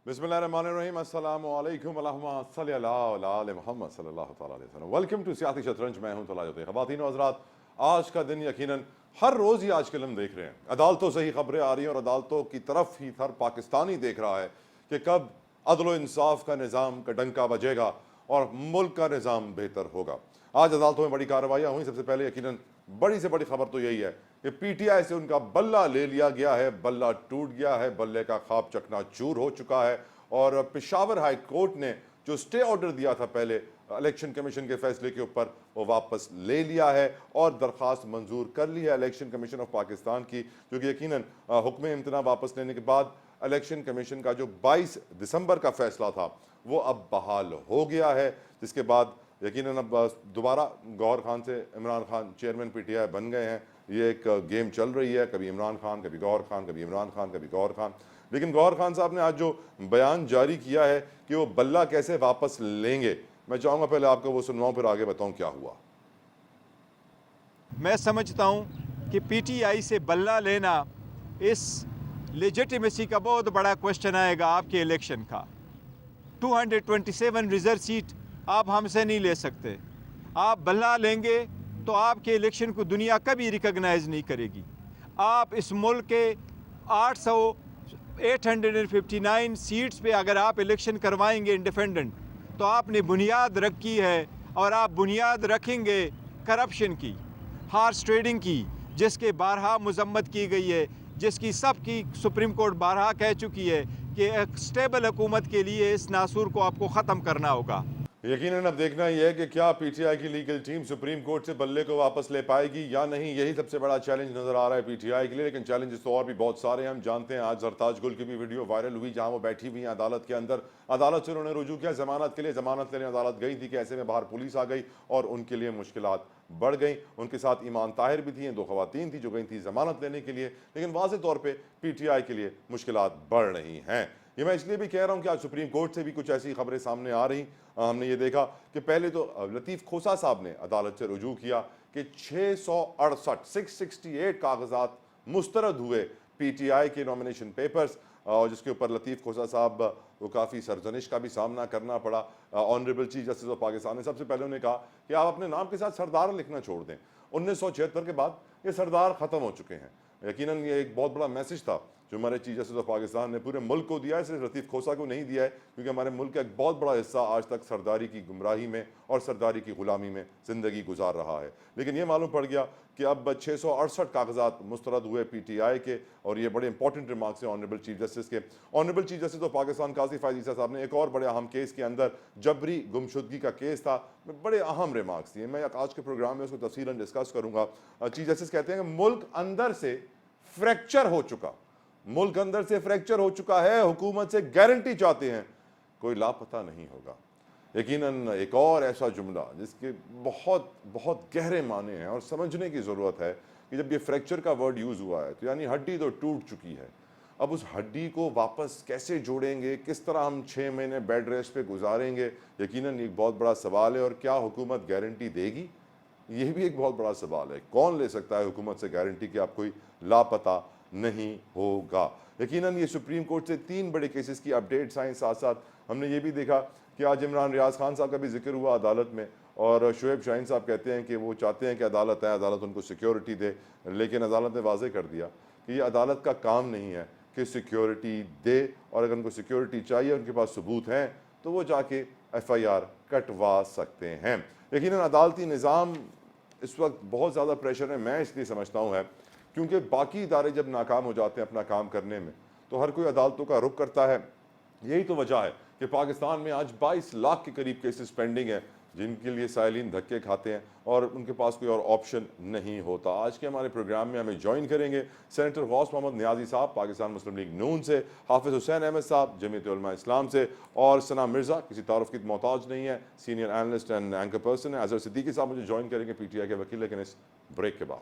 बिस्मिल्लाहिर्रहमानिर्रहीम अस्सलामु अलैकुम अल्लाहुम्मा सल्ली अला मुहम्मद सल्लल्लाहु तआला अलैहि वसल्लम। वेलकम टू सियासी शतरंज। मैं हूं तलाजुद्दीन। ख़वातीन व हज़रात, आज का दिन यकीनन हर रोज़ ही आजकल हम देख रहे हैं, अदालतों से ही खबरें आ रही हैं और अदालतों की तरफ ही हर पाकिस्तानी देख रहा है कि कब अदल व इंसाफ का निज़ाम का डंका बजेगा और मुल्क का निज़ाम बेहतर होगा। आज अदालतों में बड़ी कार्रवाइयाँ हुई। सबसे पहले यकीनन बड़ी से बड़ी खबर तो यही है कि पीटीआई से उनका बल्ला ले लिया गया है, बल्ला टूट गया है, बल्ले का ख्वाब चकनाचूर हो चुका है और पेशावर हाई कोर्ट ने जो स्टे ऑर्डर दिया था पहले इलेक्शन कमीशन के फैसले के ऊपर, वो वापस ले लिया है और दरख्वास्त मंजूर कर ली है इलेक्शन कमीशन ऑफ पाकिस्तान की, जो कि यकीनन हुक्म इम्तना वापस लेने के बाद इलेक्शन कमीशन का जो 22 दिसंबर का फैसला था वो अब बहाल हो गया है, जिसके बाद यकीनन अब दोबारा गौहर खान से इमरान खान चेयरमैन पीटीआई बन गए हैं। ये एक गेम चल रही है, कभी इमरान खान, कभी गौहर खान, कभी इमरान खान, कभी गौहर खान। लेकिन गौहर खान साहब ने आज जो बयान जारी किया है कि वो बल्ला कैसे वापस लेंगे, मैं चाहूँगा पहले आपको वो सुनवाऊँ, फिर आगे बताऊँ क्या हुआ। मैं समझता हूँ कि पीटीआई से बल्ला लेना, इस लेजिटिमेसी का बहुत बड़ा क्वेश्चन आएगा आपके इलेक्शन का। 227 रिजर्व सीट आप हमसे नहीं ले सकते। आप बल्ला लेंगे तो आपके इलेक्शन को दुनिया कभी रिकॉग्नाइज नहीं करेगी। आप इस मुल्क के 859 सीट्स पे अगर आप इलेक्शन करवाएंगे इंडिपेंडेंट, तो आपने बुनियाद रखी है और आप बुनियाद रखेंगे करप्शन की, हार्स ट्रेडिंग की, जिसके बारहा मजम्मत की गई है, जिसकी सबकी सुप्रीम कोर्ट बारहा कह चुकी है कि एक स्टेबल हुकूमत के लिए इस नासूर को आपको ख़त्म करना होगा। यकीनन अब देखना यह है कि क्या पीटीआई की लीगल टीम सुप्रीम कोर्ट से बल्ले को वापस ले पाएगी या नहीं। यही सबसे बड़ा चैलेंज नजर आ रहा है पीटीआई के लिए। लेकिन चैलेंजेस तो और भी बहुत सारे हैं। हम जानते हैं आज सरताज गुल की भी वीडियो वायरल हुई, जहां वो बैठी हुई हैं अदालत के अंदर। अदालत से उन्होंने रुजू किया जमानत के लिए, जमानत लेने अदालत गई थी कि ऐसे में बाहर पुलिस आ गई और उनके लिए मुश्किलात बढ़ गई। उनके साथ ईमान ताहिर भी थी, 2 खवातीन थी जो गई थी जमानत लेने के लिए। लेकिन वाज़ेह तौर पर पीटीआई के लिए मुश्किलात बढ़ रही हैं। ये मैं इसलिए भी कह रहा हूँ कि आज सुप्रीम कोर्ट से भी कुछ ऐसी खबरें सामने आ रही। हमने ये देखा कि पहले तो लतीफ़ खोसा साहब ने अदालत से रुजू किया कि 668 कागजात मुस्तरद हुए पीटीआई के नॉमिनेशन पेपर्स, और जिसके ऊपर लतीफ़ खोसा साहब को काफ़ी सरजनिश का भी सामना करना पड़ा। Honourable chief justice of Pakistan ने सबसे पहले उन्हें कहा कि आप अपने नाम के साथ सरदार लिखना छोड़ दें। 1976 के बाद ये सरदार ख़त्म हो चुके हैं। यकीनन ये एक बहुत बड़ा मैसेज था जो हमारे चीफ जस्टिस ऑफ पाकिस्तान ने पूरे मुल्क को दिया है, सिर्फ लतीफ़ खोसा को नहीं दिया है, क्योंकि हमारे मुल्क का एक बहुत बड़ा हिस्सा आज तक सरदारी की गुमराही में और सरदारी की ग़ुलामी में ज़िंदगी गुजार रहा है। लेकिन ये मालूम पड़ गया कि अब 668 कागजात मुस्तरद हुए पीटीआई के, और ये बड़े इंपॉर्टेंट रिमार्क्स हैं ऑनरेबल चीफ जस्टिस के। Honourable chief justice of Pakistan Qazi Faez Isa साहब ने एक और बड़े अहम केस के अंदर, जबरी गुमशुदगी का केस था, बड़े अहम रिमार्क्स दिए। मैं आज के प्रोग्राम में उसको तफसीलन डिस्कस करूँगा। चीफ जस्टिस कहते हैं कि मुल्क अंदर से फ्रैक्चर हो चुका, मुल्क अंदर से फ्रैक्चर हो चुका है, हुकूमत से गारंटी चाहते हैं कोई लापता नहीं होगा। यकीनन एक और ऐसा जुमला जिसके बहुत बहुत गहरे माने हैं और समझने की ज़रूरत है कि जब ये फ्रैक्चर का वर्ड यूज़ हुआ है तो यानी हड्डी तो टूट चुकी है। अब उस हड्डी को वापस कैसे जोड़ेंगे, किस तरह हम 6 महीने बेड रेस्ट पे गुजारेंगे, यकीनन एक बहुत बड़ा सवाल है। और क्या हुकूमत गारंटी देगी, ये भी एक बहुत बड़ा सवाल है। कौन ले सकता है हुकूमत से गारंटी कि आप कोई लापता नहीं होगा। यकीनन ये सुप्रीम कोर्ट से 3 बड़े केसेस की अपडेट्स आई। साथ साथ हमने ये भी देखा कि आज इमरान रियाज खान साहब का भी जिक्र हुआ अदालत में, और शुएब शाहीन साहब कहते हैं कि वो चाहते हैं कि अदालत आए, अदालत उनको सिक्योरिटी दे। लेकिन अदालत ने वाज़ेह कर दिया कि ये अदालत का काम नहीं है कि सिक्योरिटी दे, और अगर उनको सिक्योरिटी चाहिए, उनके पास सबूत हैं, तो वो जाके FIR कटवा सकते हैं। यकीनन अदालती निज़ाम इस वक्त बहुत ज़्यादा प्रेशर है। मैं इसलिए समझता हूँ है क्योंकि बाकी इदारे जब नाकाम हो जाते हैं अपना काम करने में, तो हर कोई अदालतों का रुख करता है। यही तो वजह है कि पाकिस्तान में आज 22 लाख के करीब केसेस पेंडिंग हैं, जिनके लिए साइलिन धक्के खाते हैं और उनके पास कोई और ऑप्शन नहीं होता। आज के हमारे प्रोग्राम में हमें ज्वाइन करेंगे सेनेटर गौस मोहम्मद नियाजी साहब पाकिस्तान मुस्लिम लीग नून से, हाफिज़ हुसैन अहमद साहब जमीयत उलमा इस्लाम से, और सना मिर्ज़ा किसी तारुफ की मोहताज नहीं है, senior analyst and anchor person है। अजहर सिद्दीकी साहब मुझे ज्वाइन करेंगे, PTI के वकील, लेकिन इस ब्रेक के बाद।